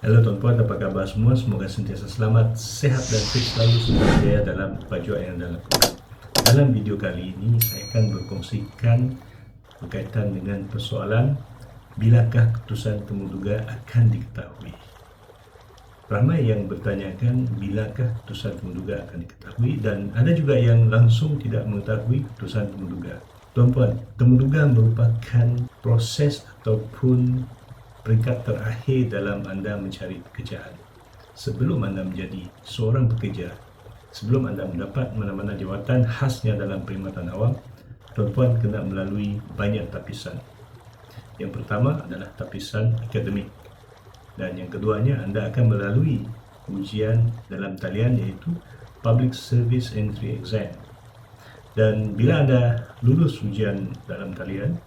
Halo tuan-puan, apa kabar semua? Semoga sentiasa selamat, sehat dan fit selalu serta berjaya dalam baju yang anda lakukan. Dalam video kali ini, saya akan berkongsikan berkaitan dengan persoalan bilakah keputusan temuduga akan diketahui. Ramai yang bertanyakan bilakah keputusan temuduga akan diketahui dan ada juga yang langsung tidak mengetahui keputusan temuduga. Tuan-puan, temuduga merupakan proses ataupun peringkat terakhir dalam anda mencari pekerjaan. Sebelum anda menjadi seorang pekerja, sebelum anda mendapat mana-mana jawatan khasnya dalam perkhidmatan awam, tuan-puan kena melalui banyak tapisan. Yang pertama adalah tapisan akademik dan yang keduanya anda akan melalui ujian dalam talian iaitu Public Service Entry Exam. Dan bila anda lulus ujian dalam talian,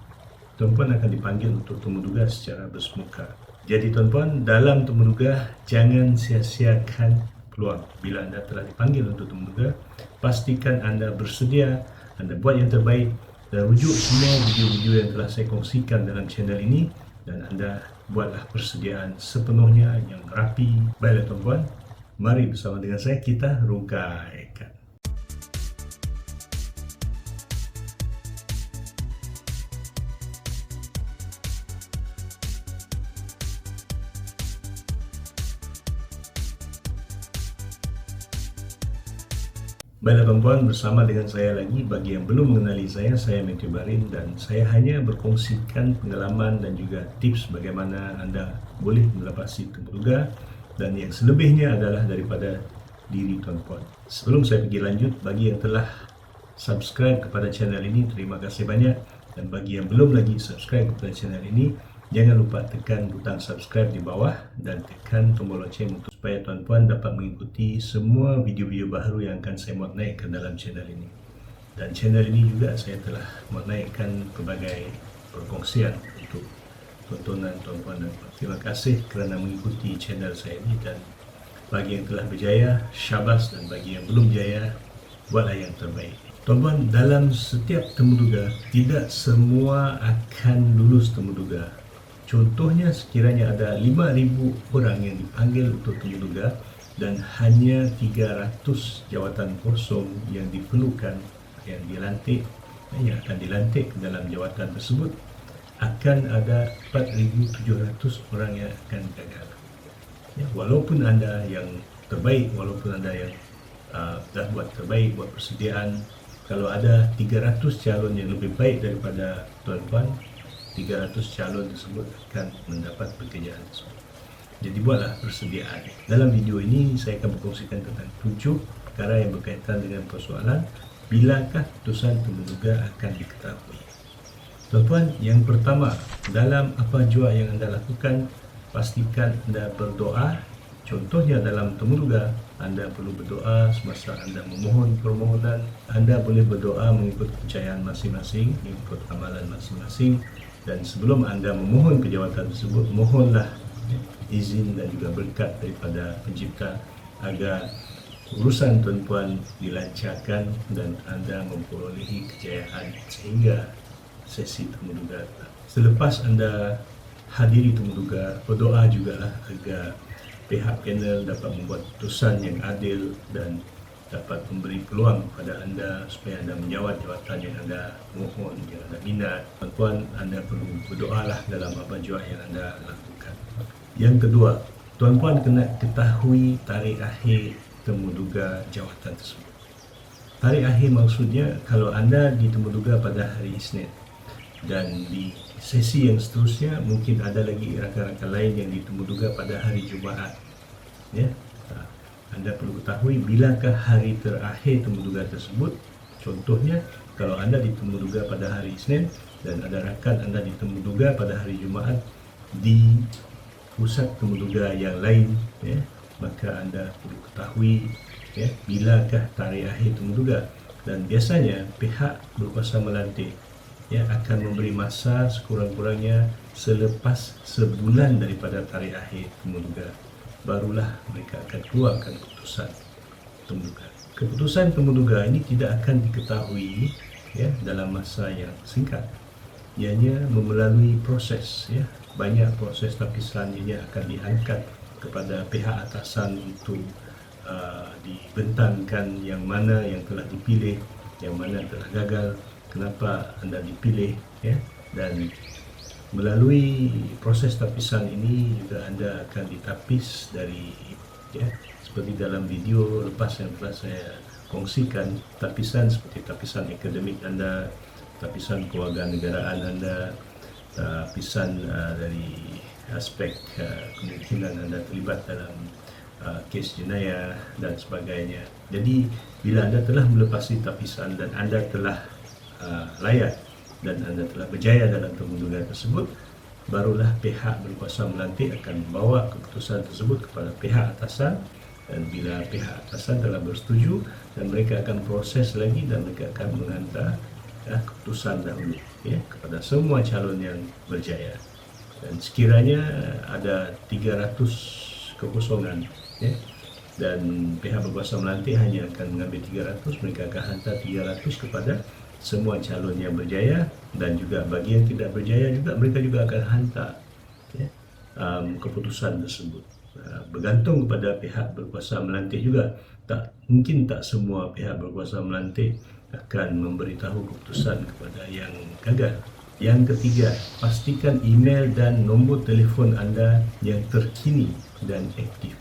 tuan-puan akan dipanggil untuk temuduga secara bersemuka. Jadi tuan-puan, dalam temuduga jangan sia-siakan peluang. Bila anda telah dipanggil untuk temuduga, pastikan anda bersedia, anda buat yang terbaik dan rujuk semua video-video yang telah saya kongsikan dalam channel ini dan anda buatlah persediaan sepenuhnya yang rapi. Baiklah tuan-puan, mari bersama dengan saya kita rungkaikan. Baiklah tuan-puan, bersama dengan saya lagi. Bagi yang belum mengenali saya Matthew Barin dan saya hanya berkongsikan pengalaman dan juga tips bagaimana anda boleh melepasi temuduga dan yang selebihnya adalah daripada diri tuan-puan. Sebelum saya pergi lanjut, bagi yang telah subscribe kepada channel ini, terima kasih banyak, dan bagi yang belum lagi subscribe kepada channel ini, jangan lupa tekan butang subscribe di bawah dan tekan tombol loceng untuk supaya tuan-puan dapat mengikuti semua video-video baru yang akan saya muat naikkan dalam channel ini. Dan channel ini juga saya telah muat naikkan pelbagai perkongsian untuk tontonan tuan-puan dan puan. Terima kasih kerana mengikuti channel saya ini, dan bagi yang telah berjaya, syabas, dan bagi yang belum berjaya, buatlah yang terbaik. Tuan-puan, dalam setiap temuduga, tidak semua akan lulus temuduga. Contohnya, sekiranya ada 5,000 orang yang dipanggil untuk temuduga dan hanya 300 jawatan kosong yang diperlukan, yang akan dilantik dalam jawatan tersebut, akan ada 4,700 orang yang akan gagal. Ya, walaupun anda yang terbaik, walaupun anda yang dah buat terbaik, buat persediaan, kalau ada 300 calon yang lebih baik daripada tuan-puan, 300 calon tersebut akan mendapat pekerjaan tersebut. Jadi buatlah persediaan. Dalam video ini saya akan berkongsikan tentang 7 perkara yang berkaitan dengan persoalan bilakah keputusan temuduga akan diketahui. Tuan-puan, yang pertama, dalam apa jua yang anda lakukan, pastikan anda berdoa. Contohnya dalam temuduga, anda perlu berdoa semasa anda memohon permohonan. Anda boleh berdoa mengikut kepercayaan masing-masing, mengikut amalan masing-masing. Dan sebelum anda memohon ke jawatan tersebut, mohonlah izin dan juga berkat daripada pencipta agar urusan tuan-puan dilancarkan dan anda memperolehi kejayaan sehingga sesi temuduga. Selepas anda hadiri temuduga, berdoa jugalah agar pihak panel dapat membuat keputusan yang adil dan dapat memberi peluang kepada anda supaya anda menjawat jawatan yang anda mohon, yang anda minat. Tuan-tuan, anda perlu berdoalah dalam apa jua yang anda lakukan. Yang kedua, tuan-puan kena ketahui tarikh akhir temuduga jawatan tersebut. Tarikh akhir maksudnya kalau anda di temuduga pada hari Isnin dan di sesi yang seterusnya mungkin ada lagi rakan-rakan lain yang ditemuduga pada hari Jumaat, ya, anda perlu ketahui bilakah hari terakhir temuduga tersebut. Contohnya, kalau anda ditemuduga pada hari Isnin dan ada rakan anda ditemuduga pada hari Jumaat di pusat temuduga yang lain, ya, maka anda perlu ketahui, ya, bilakah tarikh akhir temuduga. Dan biasanya pihak berkuasa melantik, ya, akan memberi masa sekurang-kurangnya selepas sebulan daripada tarikh akhir temuduga, barulah mereka akan keluarkan keputusan temuduga. Keputusan temuduga ini tidak akan diketahui, ya, dalam masa yang singkat. Ianya melalui proses, ya, banyak proses lapisan yang akan diangkat kepada pihak atasan untuk dibentangkan yang mana yang telah dipilih, yang mana telah gagal, kenapa anda dipilih, ya. Dan melalui proses tapisan ini juga anda akan ditapis dari, ya, seperti dalam video lepas yang telah saya kongsikan, tapisan seperti tapisan akademik anda, tapisan kewarganegaraan anda, tapisan dari aspek kemungkinan anda terlibat dalam kes jenayah dan sebagainya. Jadi bila anda telah melepasi tapisan dan anda telah layak dan anda telah berjaya dalam temuduga tersebut, barulah pihak berkuasa melantik akan membawa keputusan tersebut kepada pihak atasan, dan bila pihak atasan telah bersetuju, dan mereka akan proses lagi dan mereka akan menghantar keputusan dahulu, ya, kepada semua calon yang berjaya. Dan sekiranya ada 300 kekosongan, ya, dan pihak berkuasa melantik hanya akan mengambil 300, mereka akan hantar 300 kepada semua calon yang berjaya, dan juga bagi yang tidak berjaya juga mereka juga akan hantar, ya, keputusan tersebut. Bergantung kepada pihak berkuasa melantik juga. Tak semua pihak berkuasa melantik akan memberitahu keputusan kepada yang gagal. Yang ketiga, pastikan email dan nombor telefon anda yang terkini dan aktif.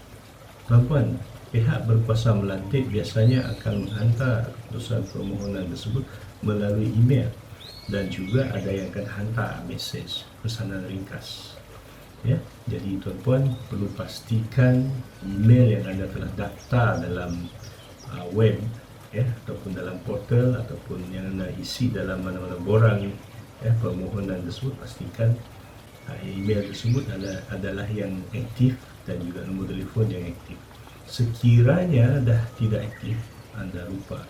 Tuan-tuan, pihak berkuasa melantik biasanya akan menghantar keputusan permohonan tersebut melalui email, dan juga ada yang akan hantar mesej pesanan ringkas, ya. Jadi tuan-tuan perlu pastikan email yang anda telah daftar dalam web, ya, ataupun dalam portal, ataupun yang anda isi dalam mana-mana borang, ya, permohonan tersebut, pastikan email tersebut adalah yang aktif dan juga nombor telefon yang aktif. Sekiranya dah tidak aktif, anda lupa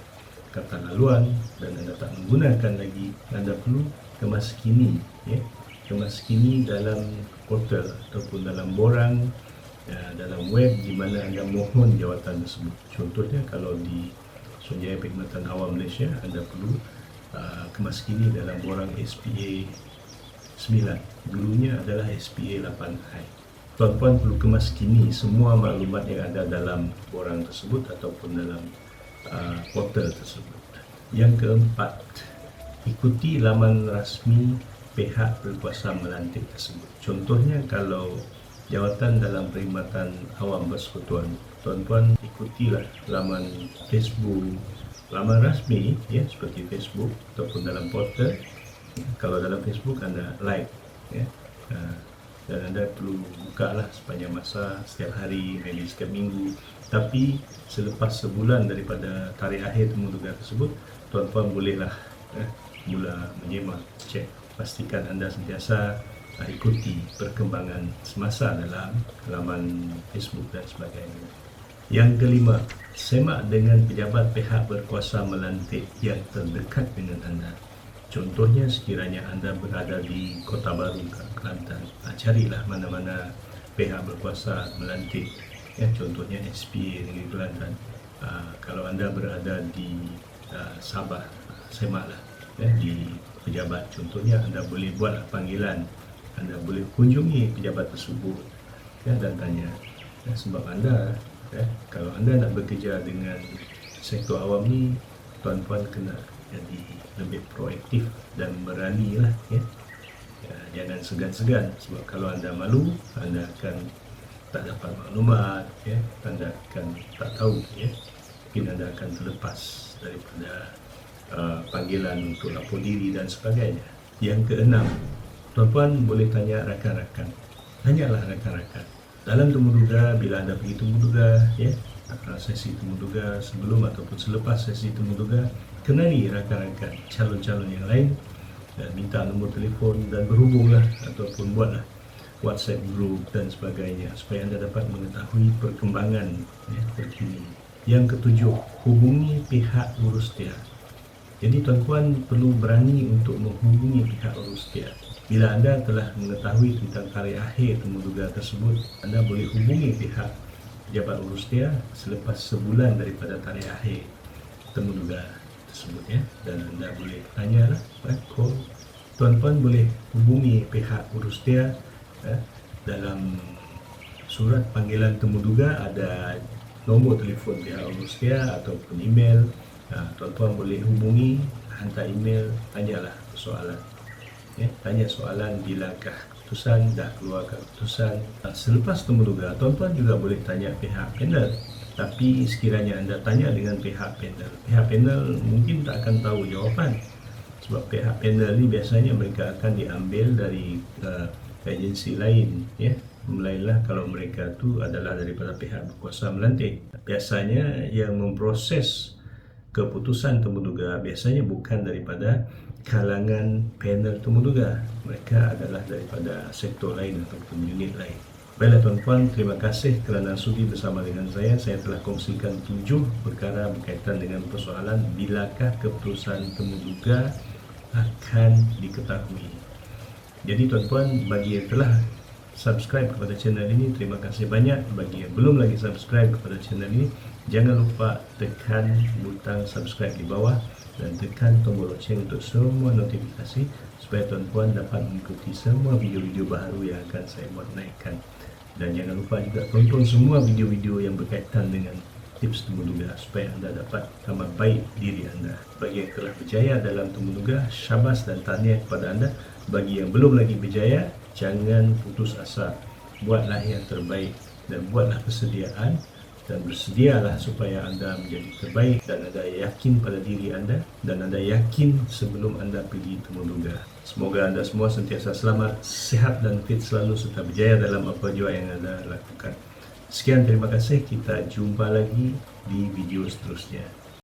kata laluan dan anda tak menggunakan lagi, anda perlu kemaskini, ya, kemaskini dalam portal ataupun dalam borang, ya, dalam web di mana anda mohon jawatan tersebut. Contohnya kalau di Suruhanjaya Perkhidmatan Awam Malaysia, anda perlu kemaskini dalam borang SPA 9, dulunya adalah SPA 8I. Tuan-tuan perlu kemaskini semua maklumat yang ada dalam borang tersebut ataupun dalam portal tersebut. Yang keempat, ikuti laman rasmi pihak berkuasa melantik tersebut. Contohnya kalau jawatan dalam perkhidmatan awam bersekutuan, tuan-tuan ikutilah laman Facebook, laman rasmi, ya, seperti Facebook ataupun dalam portal. Kalau dalam Facebook anda like, ya, dan anda perlu bukalah sepanjang masa, setiap hari, maybe setiap minggu. Tapi selepas sebulan daripada tarikh akhir temuduga tersebut, tuan-tuan bolehlah mula menyemak, cek, pastikan anda sentiasa ikuti perkembangan semasa dalam laman Facebook dan sebagainya. Yang kelima, semak dengan pejabat pihak berkuasa melantik yang terdekat dengan anda. Contohnya sekiranya anda berada di Kota Baru, Kelantan, carilah mana-mana pihak berkuasa melantik, ya, contohnya SPA Negeri Kelantan. Kalau anda berada di Sabah, semaklah, ya, di pejabat. Contohnya anda boleh buat panggilan, anda boleh kunjungi pejabat tersebut, ya, dan tanya, ya, sebab anda, ya, kalau anda nak bekerja dengan sektor awam ni, tuan-tuan kena jadi lebih proaktif dan beranilah, ya. Jangan segan-segan, sebab kalau anda malu, anda akan tak dapat maklumat, ya, anda akan tak tahu, ya, mungkin anda akan terlepas daripada panggilan untuk lapor diri dan sebagainya. Yang keenam, tuan-tuan boleh tanya rakan-rakan, tanyalah rakan-rakan dalam temuduga. Bila anda pergi temuduga, ya, sesi temuduga sebelum ataupun selepas sesi temuduga, kenali rakan-rakan calon-calon yang lain dan minta nombor telefon dan berhubunglah ataupun buatlah WhatsApp group dan sebagainya supaya anda dapat mengetahui perkembangan, ya, terkini. Yang ketujuh, hubungi pihak urustia. Jadi tuan-tuan perlu berani untuk menghubungi pihak urustia. Bila anda telah mengetahui tentang tarikh akhir temuduga tersebut, anda boleh hubungi pihak pejabat urustia selepas sebulan daripada tarikh akhir temuduga tersebut, ya, dan anda boleh tanyalah, call. Tuan-tuan boleh hubungi pihak urustia, dalam surat panggilan temuduga, ada nomor telefon pihak Uruskia ataupun email. Tuan-tuan boleh hubungi, hantar email, tanyalah soalan. Tanya soalan bilakah keputusan, dah keluarkan keputusan. Selepas temuduga, tuan-tuan juga boleh tanya pihak panel. Tapi sekiranya anda tanya dengan pihak panel mungkin tak akan tahu jawapan. Sebab pihak panel ni biasanya mereka akan diambil dari agensi lain, melainlah kalau mereka tu adalah daripada pihak berkuasa melantik. Biasanya yang memproses keputusan temuduga biasanya bukan daripada kalangan panel temuduga, mereka adalah daripada sektor lain ataupun unit lain. Baiklah tuan-tuan, terima kasih kerana sudi bersama dengan saya. Saya telah kongsikan 7 perkara berkaitan dengan persoalan bilakah keputusan temuduga akan diketahui. Jadi tuan-tuan, bagi yang telah subscribe kepada channel ini, terima kasih banyak. Bagi yang belum lagi subscribe kepada channel ini, jangan lupa tekan butang subscribe di bawah dan tekan tombol loceng untuk semua notifikasi supaya tuan-tuan dapat mengikuti semua video-video baru yang akan saya buat naikkan. Dan jangan lupa juga tonton semua video-video yang berkaitan dengan tips temuduga supaya anda dapat tambah baik diri anda. Bagi yang telah berjaya dalam temuduga, syabas dan tahniah kepada anda. Bagi yang belum lagi berjaya, jangan putus asa. Buatlah yang terbaik dan buatlah persediaan dan bersedialah supaya anda menjadi terbaik dan anda yakin pada diri anda dan anda yakin sebelum anda pergi temuduga. Semoga anda semua sentiasa selamat, sihat dan fit selalu serta berjaya dalam apa jua yang anda lakukan. Sekian, terima kasih. Kita jumpa lagi di video seterusnya.